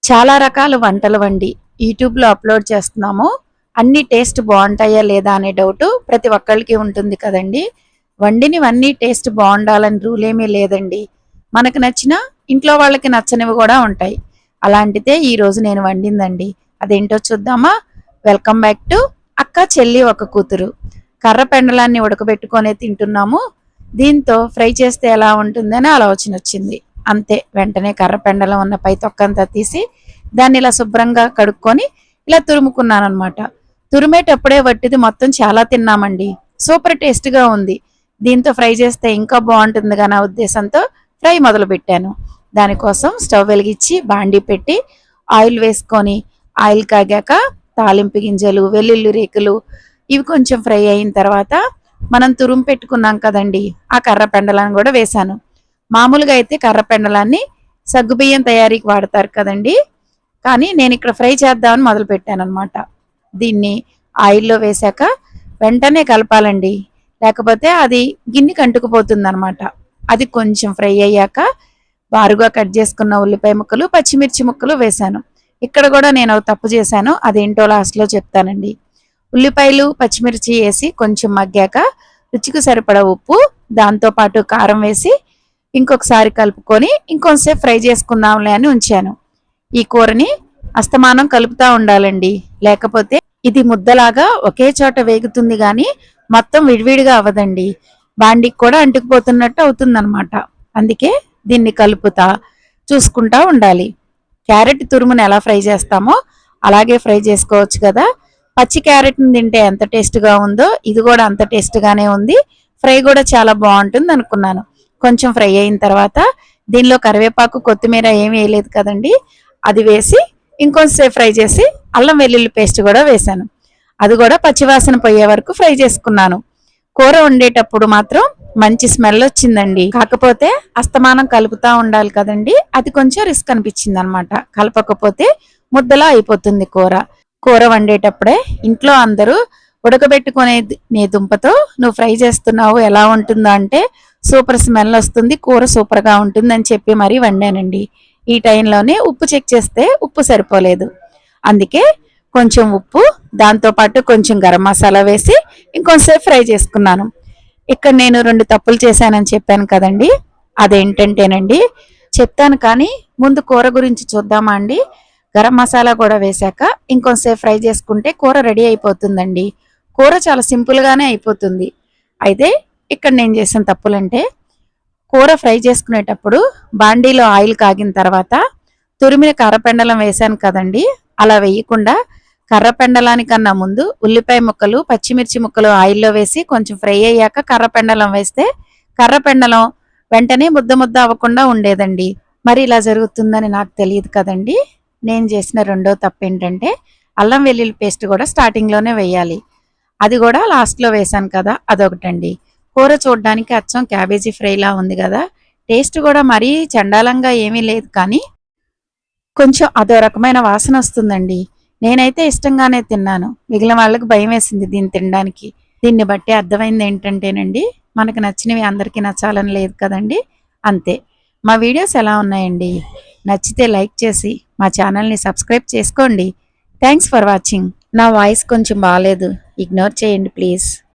చాలా రకాల వంటలు వండి యూట్యూబ్లో అప్లోడ్ చేస్తున్నాము. అన్ని టేస్ట్ బాగుంటాయా లేదా అనే డౌట్ ప్రతి ఒక్కళ్ళకి ఉంటుంది కదండి. వండినవన్నీ టేస్ట్ బాగుండాలని రూల్ ఏమీ లేదండి. మనకు నచ్చిన ఇంట్లో వాళ్ళకి నచ్చనివి కూడా ఉంటాయి. అలాంటిదే ఈరోజు నేను వండిందండి. అదేంటో చూద్దామా? వెల్కమ్ బ్యాక్ టు అక్క చెల్లి ఒక కూతురు. కర్ర పెండలాన్ని ఉడకబెట్టుకొని తింటున్నాము. దీంతో ఫ్రై చేస్తే ఎలా ఉంటుందని ఆలోచన వచ్చింది. అంతే, వెంటనే కర్ర పెండలం ఉన్న పై తొక్కంతా తీసి దాన్ని ఇలా శుభ్రంగా కడుక్కొని ఇలా తురుముకున్నాను అనమాట. తురిమేటప్పుడే వట్టిది మొత్తం చాలా తిన్నామండి. సూపర్ టేస్ట్గా ఉంది. దీంతో ఫ్రై చేస్తే ఇంకా బాగుంటుంది కానీ ఆ ఉద్దేశంతో ఫ్రై మొదలు పెట్టాను. దానికోసం స్టవ్ వెలిగించి బాండీ పెట్టి ఆయిల్ వేసుకొని ఆయిల్ కాగాక తాలింపు గింజలు, వెల్లుల్లి రేకులు ఇవి కొంచెం ఫ్రై అయిన తర్వాత మనం తురుము పెట్టుకున్నాం కదండి, ఆ కర్ర పెండలాన్ని కూడా వేశాను. మామూలుగా అయితే కర్ర పెండలాన్ని సగ్గుబియ్యం తయారీకి వాడతారు కదండి, కానీ నేను ఇక్కడ ఫ్రై చేద్దామని మొదలు పెట్టాను అనమాట. దీన్ని ఆయిల్లో వేశాక వెంటనే కలపాలండి, లేకపోతే అది గిన్నెకి అంటుకుపోతుంది అనమాట. అది కొంచెం ఫ్రై అయ్యాక బారుగా కట్ చేసుకున్న ఉల్లిపాయ ముక్కలు, పచ్చిమిర్చి ముక్కలు వేశాను. ఇక్కడ కూడా నేను తప్పు చేశాను, అదేంటో లాస్ట్లో చెప్తానండి. ఉల్లిపాయలు పచ్చిమిర్చి వేసి కొంచెం మగ్గాక రుచికి సరిపడా ఉప్పు, దాంతోపాటు కారం వేసి ఇంకొకసారి కలుపుకొని ఇంకొంతసేపు ఫ్రై చేసుకుందాంలే అని ఉంచాను. ఈ కూరని అస్తమానం కలుపుతూ ఉండాలండి, లేకపోతే ఇది ముద్దలాగా ఒకే చోట వేగుతుంది కానీ మొత్తం విడివిడిగా అవ్వదండి. బాండికి కూడా అంటుకుపోతున్నట్టు అవుతుందన్నమాట. అందుకే దీన్ని కలుపుతా చూసుకుంటా ఉండాలి. క్యారెట్ తురుమును ఎలా ఫ్రై చేస్తామో అలాగే ఫ్రై చేసుకోవచ్చు కదా. పచ్చి క్యారెట్ని తింటే ఎంత టేస్ట్గా ఉందో ఇది కూడా అంత టేస్ట్గానే ఉంది. ఫ్రై కూడా చాలా బాగుంటుంది అనుకున్నాను. కొంచెం ఫ్రై అయిన తర్వాత దీనిలో కరివేపాకు, కొత్తిమీర ఏమీ వేయలేదు కదండి, అది వేసి ఇంకొంచెంసేపు ఫ్రై చేసి అల్లం వెల్లుల్లి పేస్ట్ కూడా వేశాను. అది కూడా పచ్చివాసన పోయే వరకు ఫ్రై చేసుకున్నాను. కూర వండేటప్పుడు మాత్రం మంచి స్మెల్ వచ్చిందండి. కాకపోతే అస్తమానం కలుపుతూ ఉండాలి కదండి, అది కొంచెం రిస్క్ అనిపించింది అనమాట. కలపకపోతే ముద్దలా అయిపోతుంది కూర. కూర వండేటప్పుడే ఇంట్లో అందరూ ఉడకబెట్టుకునే నీ దుంపతో నువ్వు ఫ్రై చేస్తున్నావు, ఎలా ఉంటుందో అంటే సూపర్ స్మెల్ వస్తుంది, కూర సూపర్గా ఉంటుంది అని చెప్పి మరీ వండానండి. ఈ టైంలోనే ఉప్పు చెక్ చేస్తే ఉప్పు సరిపోలేదు. అందుకే కొంచెం ఉప్పు, దాంతోపాటు కొంచెం గరం మసాలా వేసి ఇంకొంచెంసేపు ఫ్రై చేసుకున్నాను. ఇక్కడ నేను 2 తప్పులు చేశానని చెప్పాను కదండి, అదేంటంటేనండి చెప్తాను కానీ ముందు కూర గురించి చూద్దామా అండి. గరం మసాలా కూడా వేశాక ఇంకొంచెంసేపు ఫ్రై చేసుకుంటే కూర రెడీ అయిపోతుందండి. కూర చాలా సింపుల్గానే అయిపోతుంది. అయితే ఇక్కడ నేను చేసిన తప్పులంటే, కూర ఫ్రై చేసుకునేటప్పుడు బాండీలో ఆయిల్ కాగిన తర్వాత తురిమిన కర్రపెండలం వేశాను కదండి, అలా వేయకుండా కర్రపెండలానికన్నా ముందు ఉల్లిపాయ ముక్కలు, పచ్చిమిర్చి ముక్కలు ఆయిల్లో వేసి కొంచెం ఫ్రై అయ్యాక కర్రపెండలం వేస్తే కర్రపెండలం వెంటనే ముద్ద ముద్ద అవ్వకుండా ఉండేదండి. మరి ఇలా జరుగుతుందని నాకు తెలియదు కదండి. నేను చేసిన రెండో తప్పు ఏంటంటే అల్లం వెల్లుల్లి పేస్ట్ కూడా స్టార్టింగ్లోనే వేయాలి, అది కూడా లాస్ట్లో వేశాను కదా, అదొకటండి. కూర చూడడానికి అచ్చం క్యాబేజీ ఫ్రైలా ఉంది కదా, టేస్ట్ కూడా మరీ చండాలంగా ఏమీ లేదు కానీ కొంచెం అదో రకమైన వాసన వస్తుందండి. నేనైతే ఇష్టంగానే తిన్నాను, మిగిలిన వాళ్ళకి భయం వేసింది దీన్ని తినడానికి. దీన్ని బట్టి అర్థమైంది ఏంటంటేనండి, మనకు నచ్చినవి అందరికీ నచ్చాలని లేదు కదండి. అంతే. మా వీడియోస్ ఎలా ఉన్నాయండి? నచ్చితే లైక్ చేసి మా ఛానల్ని సబ్స్క్రైబ్ చేసుకోండి. Thanks for watching. నా వాయిస్ కొంచెం బాగాలేదు, ఇగ్నోర్ చేయండి ప్లీజ్.